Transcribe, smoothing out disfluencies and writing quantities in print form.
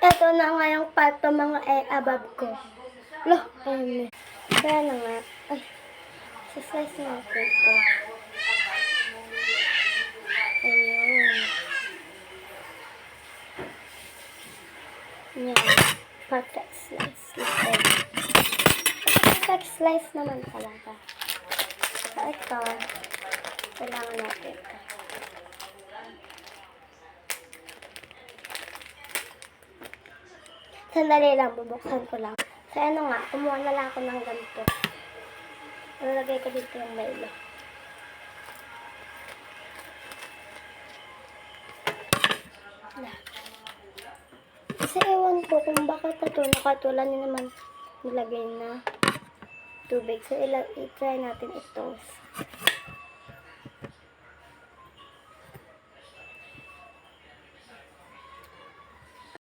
Ito na nga yung part ng mga above ko. Loh, ayun. Kaya na nga. Ay, sa-slice natin ito. Ayun. Yan. Perfect slice. Perfect slice naman talaga. So, ito. Kailangan natin ito. Sandali lang, bubuksan ko lang. So, ano nga, kumuha na lang ako ng ganito. Nalagay ko dito yung Milo. Kasi ewan ko kung bakit ito nakatulad niya naman nilagay na tubig. So, i-try natin ito.